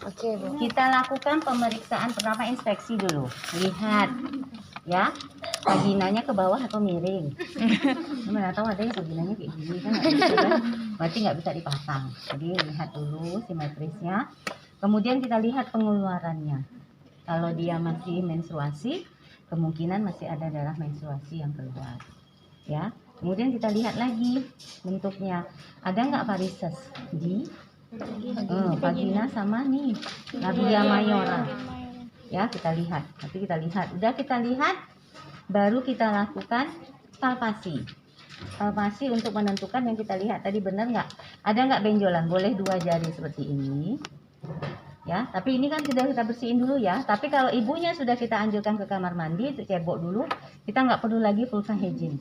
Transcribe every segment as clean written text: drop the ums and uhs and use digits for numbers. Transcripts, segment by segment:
Oke, Bu. Kita lakukan pemeriksaan pertama, inspeksi dulu. Lihat, ya, vaginanya ke bawah atau miring. Mana tahu ada yang vaginanya kayak gini kan, nggak bisa, kan? Berarti nggak bisa dipasang. Jadi lihat dulu simetrisnya. Kemudian kita lihat pengeluarannya. Kalau dia masih menstruasi, kemungkinan masih ada darah menstruasi yang keluar. Ya. Kemudian kita lihat lagi bentuknya. Ada nggak varises di vagina sama nih labia mayora? Ya, kita lihat. Nanti kita lihat. Udah kita lihat, baru kita lakukan palpasi. Palpasi untuk menentukan yang kita lihat tadi benar nggak? Ada nggak benjolan? Boleh 2 jari seperti ini. Ya, tapi ini kan sudah kita bersihin dulu ya. Tapi kalau ibunya sudah kita anjurkan ke kamar mandi, cebok dulu, kita nggak perlu lagi pulsa hygiene.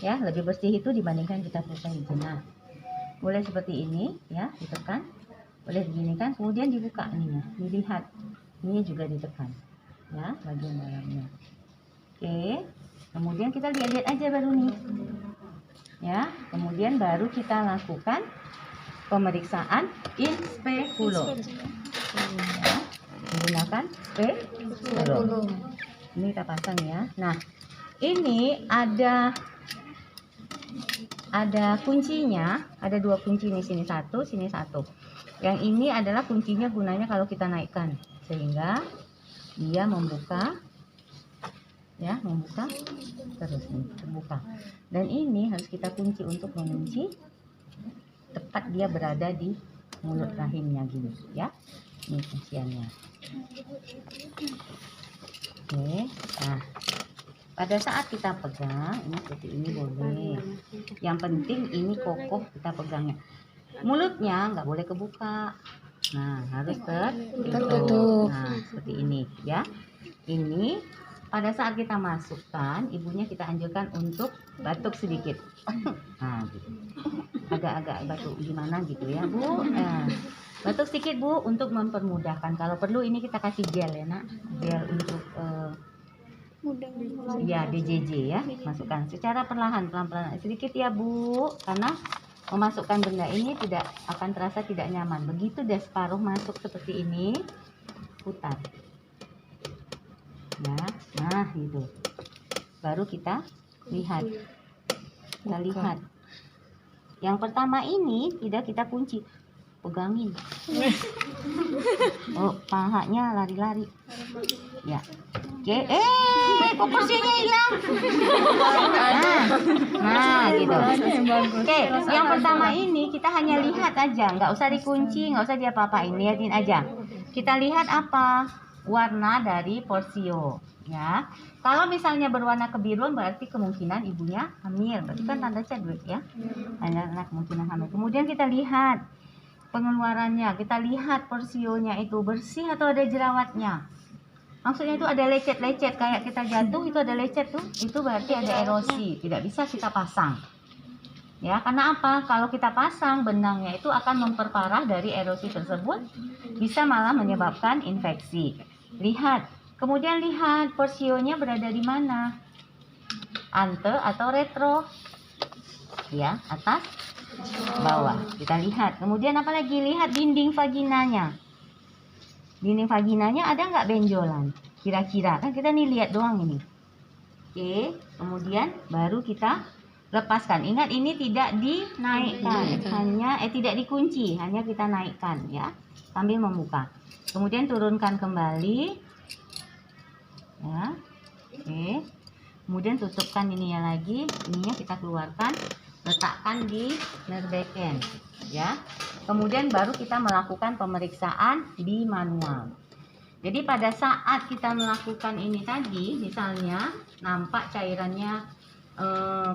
Ya, lebih bersih itu dibandingkan kita pulsa hygiene. Nah, boleh seperti ini, ya, ditekan. Boleh begini kan, kemudian dibuka ininya, dilihat. Ini juga ditekan, ya, bagian dalamnya. Oke, kemudian kita lihat-lihat aja baru nih. Ya, kemudian baru kita lakukan pemeriksaan inspekulum. Ya, menggunakan spekulum. Ini kita pasang ya. Nah, ini ada kuncinya, ada 2 kunci nih, sini 1, sini 1. Yang ini adalah kuncinya gunanya kalau kita naikkan, sehingga dia membuka, ya, membuka terus nih, terbuka. Dan ini harus kita kunci untuk mengunci tepat dia berada di mulut rahimnya gini, ya. Ini kunciannya. Oke, nah pada saat kita pegang ini seperti ini boleh. Yang penting ini kokoh kita pegangnya. Mulutnya nggak boleh kebuka. Nah, harus tertutup. Nah, seperti ini ya. Ini pada saat kita masukkan, ibunya kita anjurkan untuk batuk sedikit. Nah, gitu. Agak-agak batuk gimana gitu ya, Bu. Nah, batuk sedikit, Bu, untuk mempermudahkan. Kalau perlu ini kita kasih gel ya, Nak. Gel untuk ya DJJ ya, masukkan secara perlahan, pelan-pelan sedikit ya, Bu, karena memasukkan benda ini tidak akan terasa tidak nyaman. Begitu dia separuh masuk seperti ini, putar ya. Nah, gitu, baru kita lihat. Yang pertama ini tidak kita kunci, pegangin. Oh, pahanya lari-lari ya. Oke, kok kursinya hilang? Nah, gitu. Oke, yang pertama ini kita hanya lihat aja, nggak usah dikunci, nggak usah diapa-apain, lihatin aja. Kita lihat apa warna dari porsio, ya. Kalau misalnya berwarna kebiruan berarti kemungkinan ibunya hamil, berarti kan tanda Chadwick ya. Anak kemungkinan hamil. Kemudian kita lihat pengeluarannya, kita lihat porsionya itu bersih atau ada jerawatnya. Maksudnya itu ada lecet-lecet kayak kita jatuh itu ada lecet tuh, itu berarti ada erosi, tidak bisa kita pasang. Ya, karena apa? Kalau kita pasang benangnya itu akan memperparah dari erosi tersebut, bisa malah menyebabkan infeksi. Lihat, kemudian lihat porsionya berada di mana? Ante atau retro? Ya, atas bawah. Kita lihat. Kemudian apa lagi? Lihat dinding vaginanya. Dinding vaginanya ada nggak benjolan? Kira-kira kan kita nih lihat doang ini. Oke, kemudian baru kita lepaskan. Ingat ini tidak dinaikkan, tidak dikunci, hanya kita naikkan ya, sambil membuka. Kemudian turunkan kembali. Ya. Oke. Kemudian tutupkan ininya lagi, ininya kita keluarkan, letakkan di nerveken ya. Kemudian baru kita melakukan pemeriksaan di manual. Jadi pada saat kita melakukan ini tadi, misalnya nampak cairannya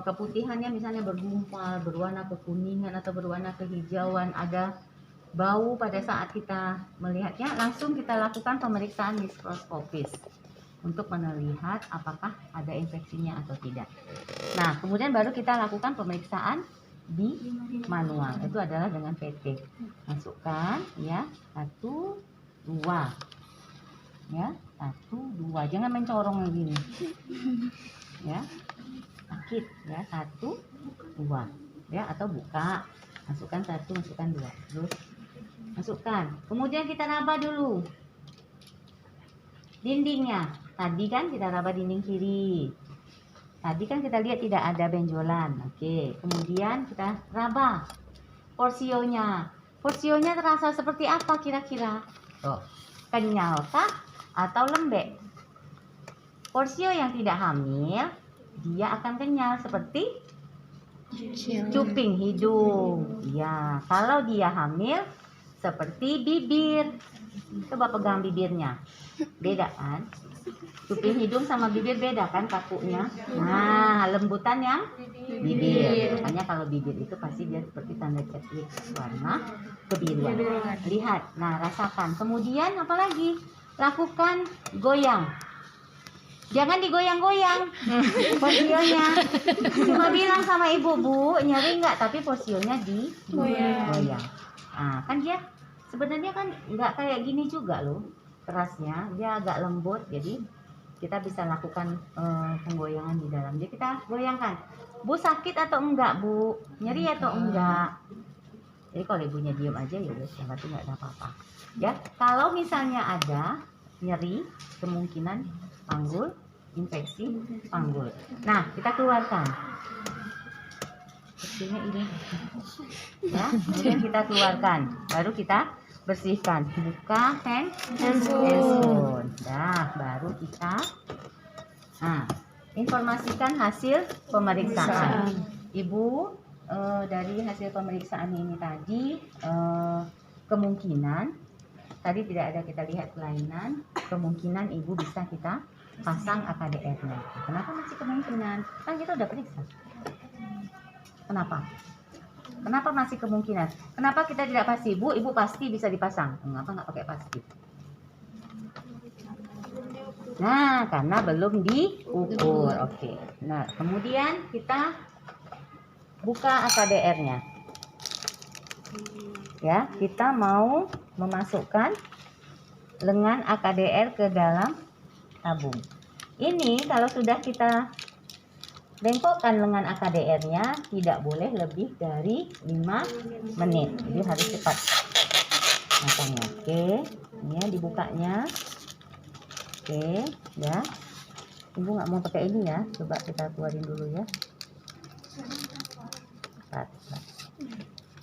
keputihannya misalnya bergumpal, berwarna kekuningan atau berwarna kehijauan, ada bau pada saat kita melihatnya, langsung kita lakukan pemeriksaan mikroskopis untuk melihat apakah ada infeksinya atau tidak. Nah, kemudian baru kita lakukan pemeriksaan di manual, itu adalah dengan PT. Masukkan ya, 1, 2 ya, 1, 2, jangan mencorong begini ya, sakit ya, 1, 2 ya, atau buka, masukkan 1, masukkan 2, terus Masukkan. Kemudian kita raba dulu dindingnya. Tadi kan kita raba dinding kiri. Tadi kan kita lihat tidak ada benjolan. Oke, kemudian kita raba porsionya. Porsionya terasa seperti apa kira-kira? Kenyal kah atau lembek? Porsio yang tidak hamil, dia akan kenyal seperti cuping hidung. Ya, kalau dia hamil seperti bibir. Coba pegang bibirnya. Beda kan? Cuping hidung sama bibir beda kan kakunya. Nah, lembutan yang bibir. Makanya kalau bibir itu pasti dia seperti tanda cetik warna kebiruan. Lihat, nah rasakan. Kemudian apa lagi? Lakukan goyang. Jangan digoyang-goyang porsionya. Cuma bilang sama ibu, Bu, nyeri nggak? Tapi porsionya digoyang. Nah, kan dia sebenarnya kan nggak kayak gini juga loh kerasnya. Dia agak lembut, jadi kita bisa lakukan penggoyangan di dalam. Jadi kita goyangkan. Bu, sakit atau enggak, Bu? Nyeri atau enggak? Jadi kalau ibunya diem aja ya udah, berarti nggak ada apa-apa. Ya, kalau misalnya ada nyeri, kemungkinan panggul, infeksi panggul. Nah, kita keluarkan. Bersihnya ini. Ya, kemudian kita keluarkan. Baru kita bersihkan. Buka handphone. Nah, baru kita informasikan hasil pemeriksaan. Ibu, dari hasil pemeriksaan ini tadi kemungkinan tadi tidak ada kita lihat kelainan, kemungkinan ibu bisa kita pasang AKDR-nya. Kenapa masih kemungkinan? Kan kita udah periksa. Kenapa? Kenapa masih kemungkinan? Kenapa kita tidak pasti? Bu, ibu pasti bisa dipasang. Kenapa nggak pakai pasti? Nah, karena belum diukur. Oke. Nah, kemudian kita buka AKDR-nya. Ya, kita mau memasukkan lengan AKDR ke dalam tabung. Ini kalau sudah kita bengkokkan lengan AKDR-nya tidak boleh lebih dari 5 menit. Jadi harus cepat masangnya. Oke, ini ya dibukanya. Oke, ya. Ibu nggak mau pakai ini ya. Coba kita keluarin dulu ya.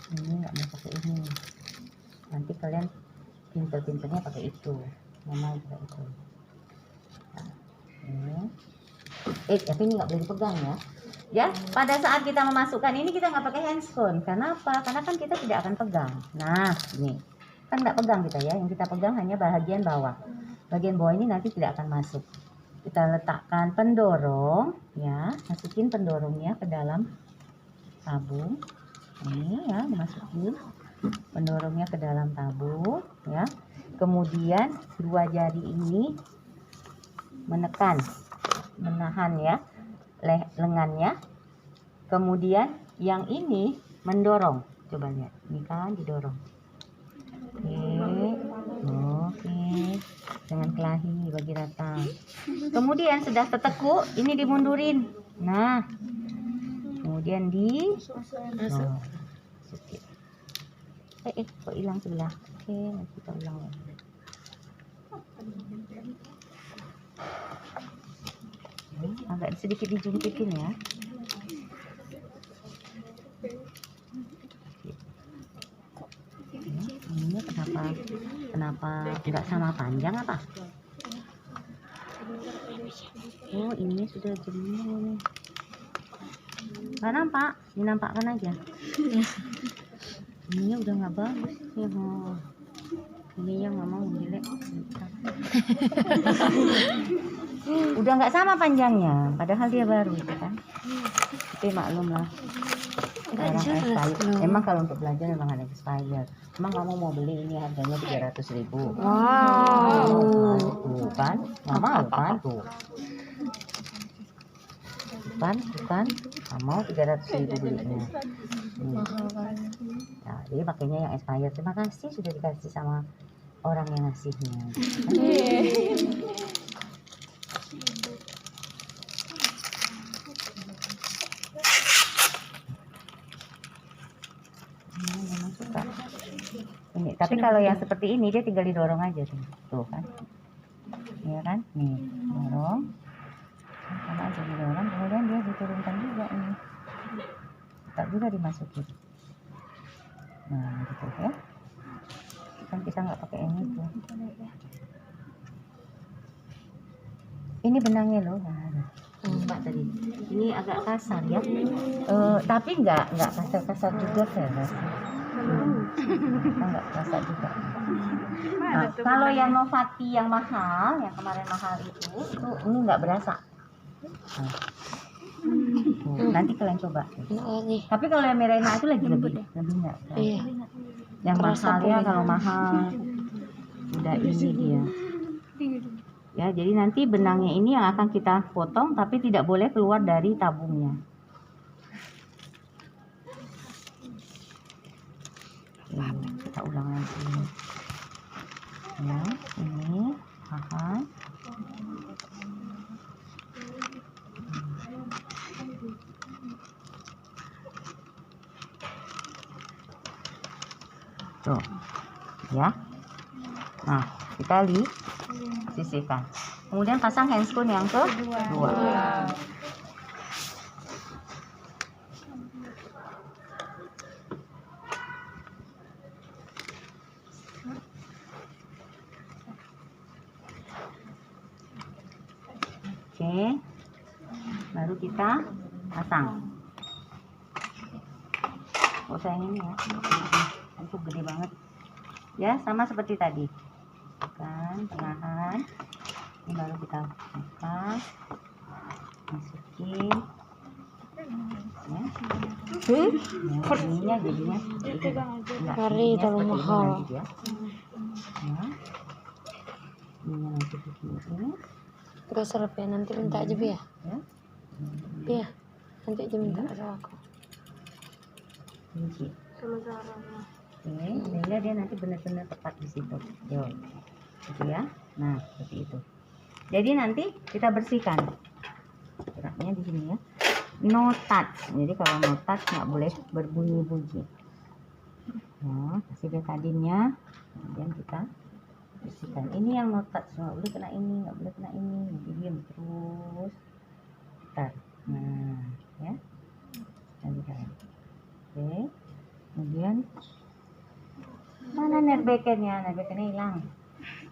Ini nggak mau pakai ini. Nanti kalian pinter-pinternya pakai itu. Mama pakai itu. Tapi ini nggak boleh dipegang ya. Ya, pada saat kita memasukkan ini kita nggak pakai handscone. Karena apa? Karena kan kita tidak akan pegang. Nah, ini kan nggak pegang kita ya. Yang kita pegang hanya bagian bawah. Bagian bawah ini nanti tidak akan masuk. Kita letakkan pendorong, ya, masukin pendorongnya ke dalam tabung. Ini ya, dimasukin pendorongnya ke dalam tabung, ya. Kemudian dua jari ini menekan, menahan ya lengannya. Kemudian yang ini mendorong. Coba lihat, ini kan didorong. Oke, dengan kelahi bagi rata. Kemudian sudah tertekuk, ini dimundurin. Nah, kemudian masukin. Kok hilang sebelah? Oke, nanti kita ulang lagi. Agak sedikit dijungkitin ya. Ini kenapa nggak sama panjang apa? Oh, ini sudah jemur. Nggak nampak, dinampakkan aja. Ini udah nggak bagus ya. Ini yang nggak mau jelek. Udah nggak sama panjangnya, padahal dia baru itu kan. Tapi maklum lah. Emang kalau untuk belajar memang ada expired. Emang kamu mau beli ini harganya 300.000. Wow. Tuh kan, nggak mau kan tuh. Bukan, nggak mau 300.000 belinya. Nah, jadi pakainya yang expired. Terima kasih sudah dikasih sama orang yang ngasihnya. Ini Tapi kalau yang seperti ini dia tinggal didorong aja tuh kan, ya kan, nih dorong, sama aja didorong, kemudian dia diturunkan juga ini, tak juga dimasukin. Nah gitu ya, kan kita nggak pakai ini tuh. Ini benangnya loh, Pak tadi. Ini agak kasar ya, tapi nggak kasar juga Feras. Nggak kasar juga. Nah, kalau yang Novati yang mahal, yang kemarin mahal itu ini nggak berasa. Nanti kalian coba. Tapi kalau yang Mirena itu lebih nggak. Iya. Yang mahal ya, kalau mahal udah ini dia. Ya, jadi nanti benangnya ini yang akan kita potong, tapi tidak boleh keluar dari tabungnya. Kita ulang lagi. Ya, ini pakai. Tuh, ya. Nah, kita sisihkan. Kemudian pasang handscoon yang kedua. Oke, baru kita pasang. Oh sayang ini ya, itu gede banget. Ya, sama seperti tadi. Kan, tengahan. Ini baru kita buka, masukin. Ya. Ininya jadinya. Hari terlalu mahal. Ya. Ini nanti begini. Terus serap ya, nanti minta aja ya. Iya, nanti aja minta sama aku. Kunci. Oke, sehingga dia nanti benar-benar tepat di situ. Yo, gitu ya. Nah, seperti itu. Jadi nanti kita bersihkan. Geraknya di sini ya. No touch. Jadi kalau no touch nggak boleh berbunyi-bunyi. Nah, kasih betadinnya. Kemudian kita bersihkan. Ini yang no touch, nggak boleh kena ini, nggak boleh kena ini. Nanti diam terus. Bentar. Nah, ya. Nanti kalian. Oke. Kemudian mana nerbekennya? Nerbekennya hilang.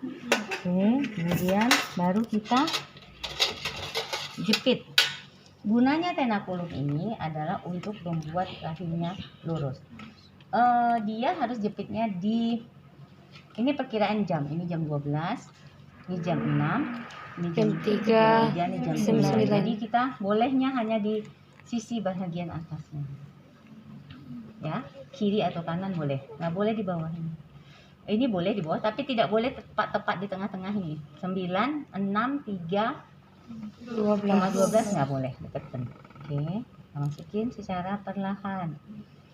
Oke, kemudian baru kita jepit. Gunanya tenakulum ini adalah untuk membuat rahimnya lurus. Dia harus jepitnya di, ini perkiraan jam. Ini jam 12, ini jam 6, ini jam 3, ini jam 9. Jadi kita bolehnya hanya di sisi bagian atasnya. Ya, kiri atau kanan boleh, nggak boleh di bawah ini. Ini boleh di bawah, tapi tidak boleh tepat di tengah-tengah ini. 9, 6, 3, 12 nggak boleh deketin. Oke, masukin secara perlahan.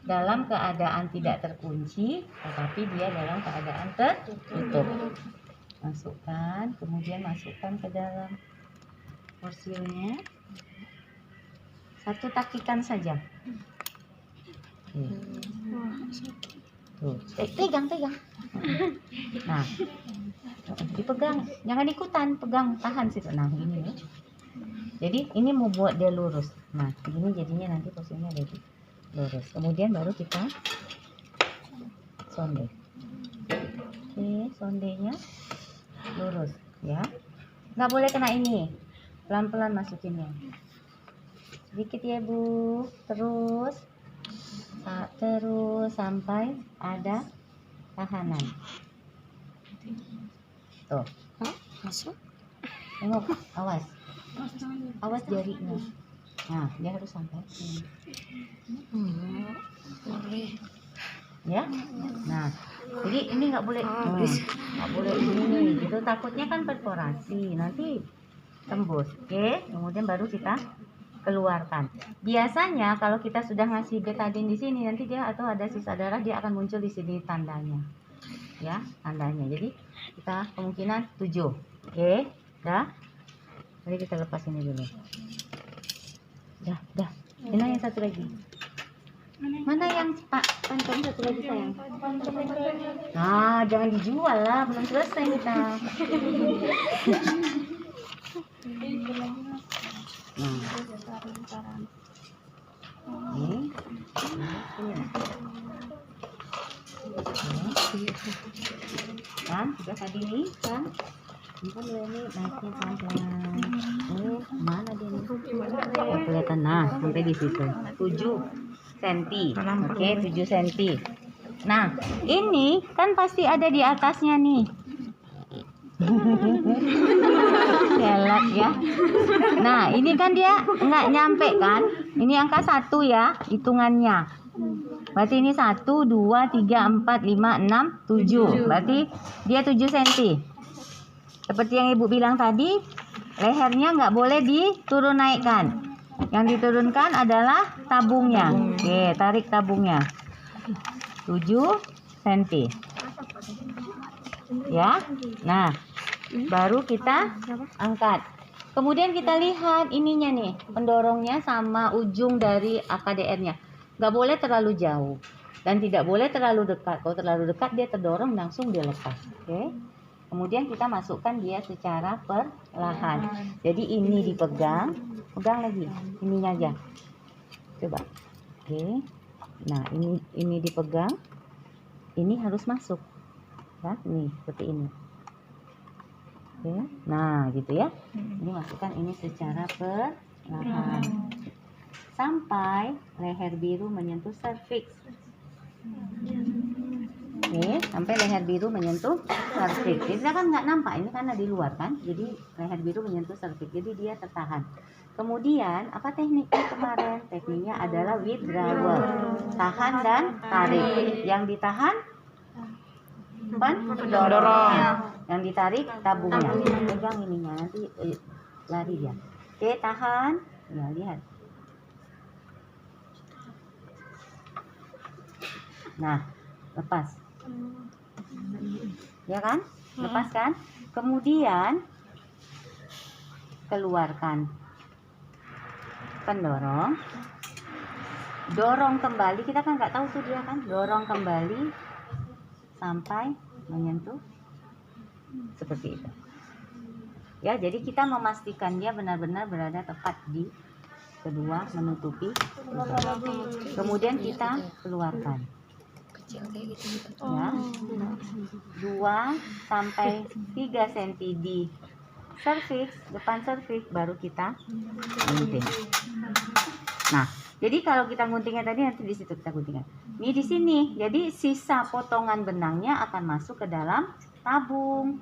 Dalam keadaan tidak terkunci, tetapi dia dalam keadaan tertutup. Masukkan, kemudian masukkan ke dalam porsinya. Satu takikan saja. Tuh, pegang. Nah, dipegang, jangan ikutan, pegang, tahan situ. Nah, gini ya. Jadi ini mau buat dia lurus. Nah, begini jadinya nanti posisinya jadi lurus. Kemudian baru kita sonde. Oke, sondenya lurus ya. Nggak boleh kena ini. Pelan-pelan masukinnya. Sedikit ya, Bu. Terus sampai ada tahanan. Tuh. Masuk. Tengok, awas jarinya. Nah, dia harus sampai sini. Boleh. Ya. Nah, jadi ini nggak boleh, nggak boleh ini. Itu takutnya kan perforasi, nanti tembus. Oke, kemudian baru kita keluarkan. Biasanya kalau kita sudah ngasih betadine di sini, nanti dia atau ada sisa darah, dia akan muncul di sini tandanya. Ya, tandanya. Jadi kita kemungkinan 7. Oke, dah. Mari kita lepas ini dulu. Dah. Ini yang satu lagi. Mana yang Pak Pantun satu lagi sayang? Nah, jangan dijual lah, belum selesai kita. Ini. Kan, sudah tadi nih, kan? Ini kan dua ini naiknya pelan-pelan. Ini mana dia nih? Oh, kelihatan, nah sampai di situ 7 cm. Oke, 7 cm. Nah, ini kan pasti ada di atasnya nih. Gelap ya. Nah, ini kan dia nggak nyampe kan? Ini angka 1 ya, hitungannya. Berarti ini 1, 2, 3, 4, 5, 6, 7. Berarti dia 7 cm. Seperti yang Ibu bilang tadi, lehernya nggak boleh diturun naikkan. Yang diturunkan adalah tabungnya. Oke, tarik tabungnya. 7 cm. Ya. Nah, baru kita angkat. Kemudian kita lihat ininya nih, pendorongnya sama ujung dari AKDR-nya. Nggak boleh terlalu jauh dan tidak boleh terlalu dekat. Kalau terlalu dekat dia terdorong langsung dia lepas. Oke. Kemudian kita masukkan dia secara perlahan. Jadi ini dipegang, pegang lagi, ininya aja. Coba. Oke. Nah, ini dipegang. Ini harus masuk. Ya, nih seperti ini. Oke. Nah, gitu ya. Ini masukkan ini secara perlahan. Sampai leher biru menyentuh serviks. Oke, sampai leher biru menyentuh serviks. Jadi kan nggak nampak, ini karena di luar kan. Jadi leher biru menyentuh serviks. Jadi dia tertahan. Kemudian apa tekniknya kemarin? Tekniknya adalah withdrawal. Tahan dan tarik. Yang ditahan pendorong. Yang ditarik tabungnya. Pegang ininya nanti lari dia. Oke, tahan. Ya, lihat. Nah, lepas. Ya kan? Lepaskan. Kemudian keluarkan pendorong. Dorong kembali. Kita kan nggak tahu tuh dia kan. Dorong kembali sampai menyentuh seperti itu. Ya, jadi kita memastikan dia benar-benar berada tepat di kedua menutupi. Kemudian kita keluarkan. Ya, 2 sampai 3 cm di serviks, depan serviks, baru kita gunting. Nah, jadi kalau kita guntingnya tadi nanti di situ kita guntingnya. Ini di sini, jadi sisa potongan benangnya akan masuk ke dalam tabung,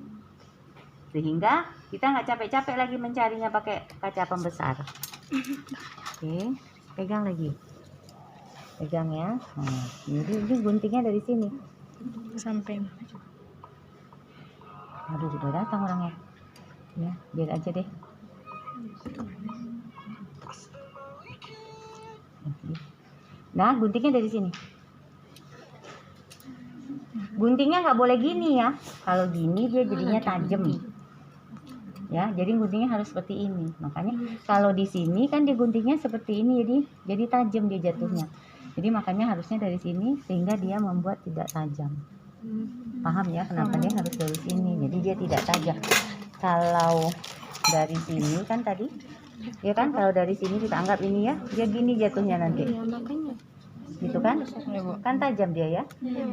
sehingga kita nggak capek-capek lagi mencarinya pakai kaca pembesar. Oke, pegang lagi. Pegang ya. Nah, ini guntingnya dari sini Sampai. aduh, udah datang orangnya ya, biar aja deh. Nah, guntingnya dari sini. Guntingnya nggak boleh gini ya. Kalau gini dia jadinya tajam. Ya, jadi guntingnya harus seperti ini. Makanya kalau di sini kan dia guntingnya seperti ini, jadi tajam dia jatuhnya. Jadi makanya harusnya dari sini sehingga dia membuat tidak tajam. Paham ya kenapa dia harus dari sini? Jadi dia tidak tajam. Kalau dari sini kan tadi, ya kan kalau dari sini kita anggap ini ya, dia gini jatuhnya nanti. Ya, makanya. Gitu kan? Kan tajam dia ya.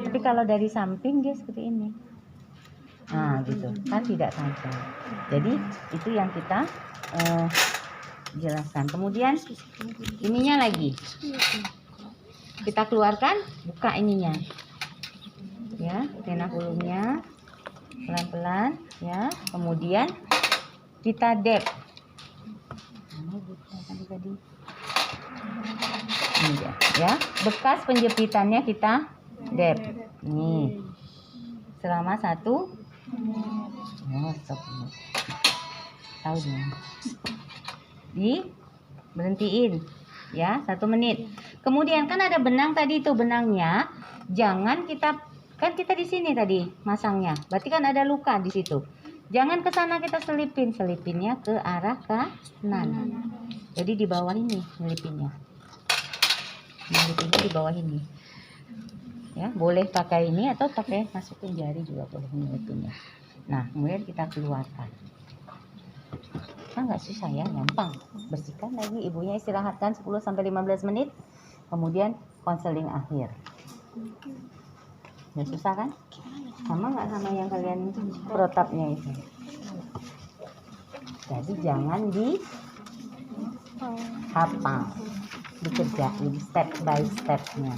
Tapi kalau dari samping dia seperti ini. Nah, gitu. Kan tidak tajam. Jadi itu yang kita jelaskan. Kemudian ininya lagi. Kita keluarkan, buka ininya. Ya, tenah hulunya pelan-pelan ya. Kemudian kita dep. Ini dia, ya. Bekas penjepitannya kita dep. Nih. Selama 1 stop. Tahu dia. Berhentiin ya 1 menit. Kemudian kan ada benang tadi, itu benangnya jangan kita, kan kita di sini tadi masangnya, berarti kan ada luka di situ. Jangan ke sana kita selipinnya ke arah kanan. Jadi di bawah ini selipinnya. mulut ibu di bawah ini. Ya, boleh pakai ini atau pakai masukin jari juga boleh mulutnya. Nah, kemudian kita keluarkan. Nggak susah ya, gampang. Bersihkan lagi, ibunya istirahatkan 10-15 menit, kemudian konseling akhir. Nggak susah kan? Sama nggak sama yang kalian protapnya itu? Jadi jangan dihafal, dikerjain step by stepnya,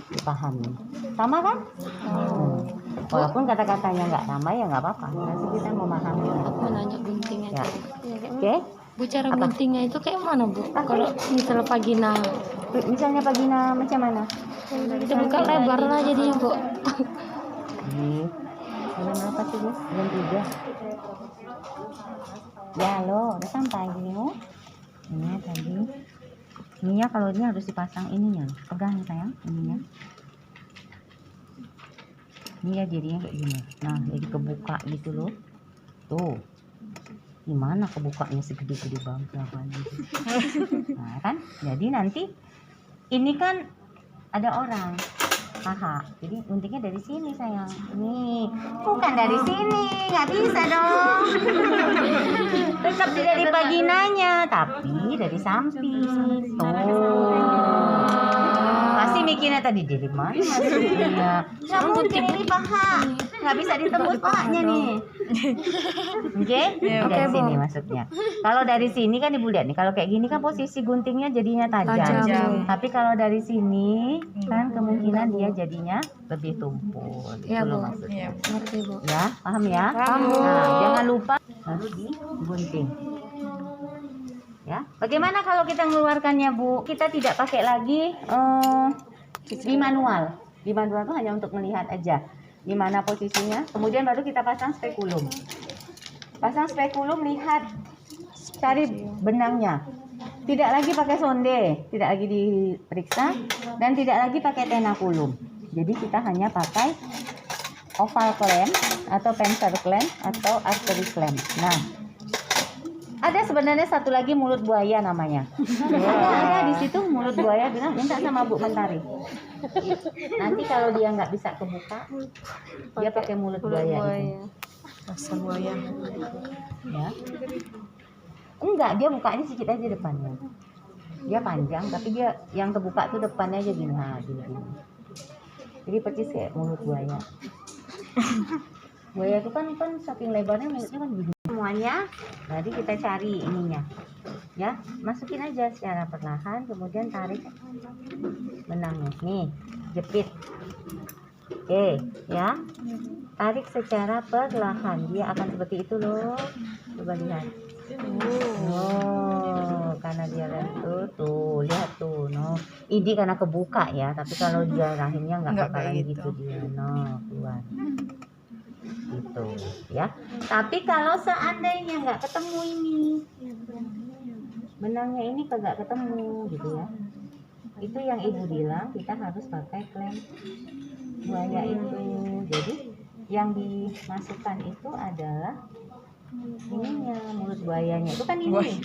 dipahami. Sama kan? Walaupun kata-katanya nggak sama ya nggak apa-apa, nanti kita memahami. Aku mau nanya gunting aja. Oke? Bu, cara guntingnya itu kayak mana, Bu? Kalau misalnya vagina, Misalnya vagina macam mana? kita buka lebar lah jadinya, Bu. Bulan berapa sih, Bu? Bulan 3. Ya, lo udah sampai gini, Bu. Ini tadi. Ininya kalau ini harus dipasang ininya. Pegang sayang, ininya. Ini ya jadinya kayak gini. Nah, jadi kebuka gitu loh. Tuh. Gimana kebukanya segede-gede banget apa gitu. Nah, kan? Jadi nanti ini kan ada orang. Haha. Jadi guntingnya dari sini sayang. Nih, bukan dari sini. Nggak bisa dong. Tetap dari vaginanya, tapi dari samping. Tuh. Pasti mikirnya tadi dari mana maksudnya? Nggak mungkin ini paha. Nggak bisa ditembus pahanya nih. Oke? Dari sini masuknya. Kalau dari sini kan ibu lihat nih, kalau kayak gini kan posisi guntingnya jadinya tajam. Tapi kalau dari sini kan kemungkinan dia jadinya lebih tumpul. Ya, Itu loh Bu. maksudnya. Ngerti, Bu. Ya, paham ya? Paham. Nah, jangan lupa harus digunting. Ya, bagaimana kalau kita mengeluarkannya, Bu? Kita tidak pakai lagi di manual. Di manual itu hanya untuk melihat aja di mana posisinya. Kemudian baru kita pasang spekulum. Pasang spekulum, lihat, cari benangnya. Tidak lagi pakai sonde, tidak lagi diperiksa, dan tidak lagi pakai tenakulum. Jadi kita hanya pakai oval clamp atau pincer clamp atau artery clamp. Nah, ada sebenarnya satu lagi mulut buaya namanya. Ada di situ mulut buaya, bilang minta sama Bu Mentari. Nanti kalau dia nggak bisa kebuka, dia pakai mulut buaya itu. Rasa buaya. Ya. Enggak, dia bukanya sedikit aja depannya. Dia panjang, tapi dia yang terbuka tuh depannya aja gini. Nah, gini. Jadi persis kayak mulut buaya. Buaya itu kan saking lebarnya mulutnya kan gini. Semuanya, jadi kita cari ininya. Ya, masukin aja secara perlahan, kemudian tarik benangnya. Nih, jepit. Oke, ya. Tarik secara perlahan, dia akan seperti itu loh. Coba lihat. Oh, karena dia lentur tuh, lihat tuh, no. Ini karena kebuka ya, tapi kalau dia rahimnya nggak bakalan gitu dia, no, keluar. Gitu, ya. Tapi kalau seandainya nggak ketemu ini, benangnya ini kagak ketemu, gitu ya. Itu yang ibu bilang kita harus pakai clamp buaya itu. Jadi yang dimasukkan itu adalah ininya, mulut buayanya itu kan ini.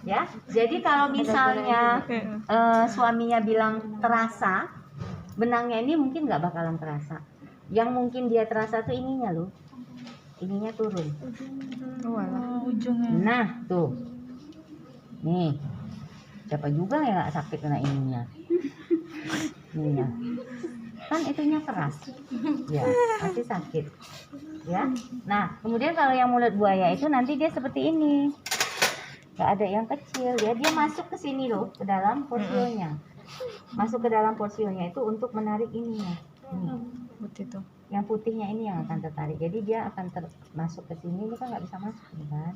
Ya, jadi kalau misalnya suaminya bilang terasa, benangnya ini mungkin nggak bakalan terasa. Yang mungkin dia terasa tuh ininya loh, ininya turun. Ujungnya. Nah tuh, nih, siapa juga yang nggak sakit kena ininya, ininya. Kan itunya keras, ya pasti sakit. Ya, nah kemudian kalau yang mulut buaya itu nanti dia seperti ini, nggak ada yang kecil, dia masuk ke sini loh, ke dalam porsionya, masuk ke dalam porsionya itu untuk menarik ininya. Putih tuh. Yang putihnya ini yang akan tertarik, jadi dia akan masuk ke sini, ini kan nggak bisa masuk, kan?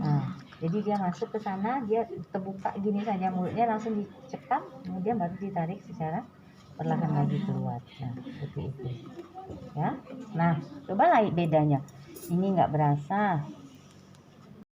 Nah, jadi dia masuk ke sana, dia terbuka gini saja mulutnya, langsung dicekap, kemudian baru ditarik secara perlahan lagi keluar. Nah, seperti itu. Ya, nah coba lihat bedanya. Ini nggak berasa,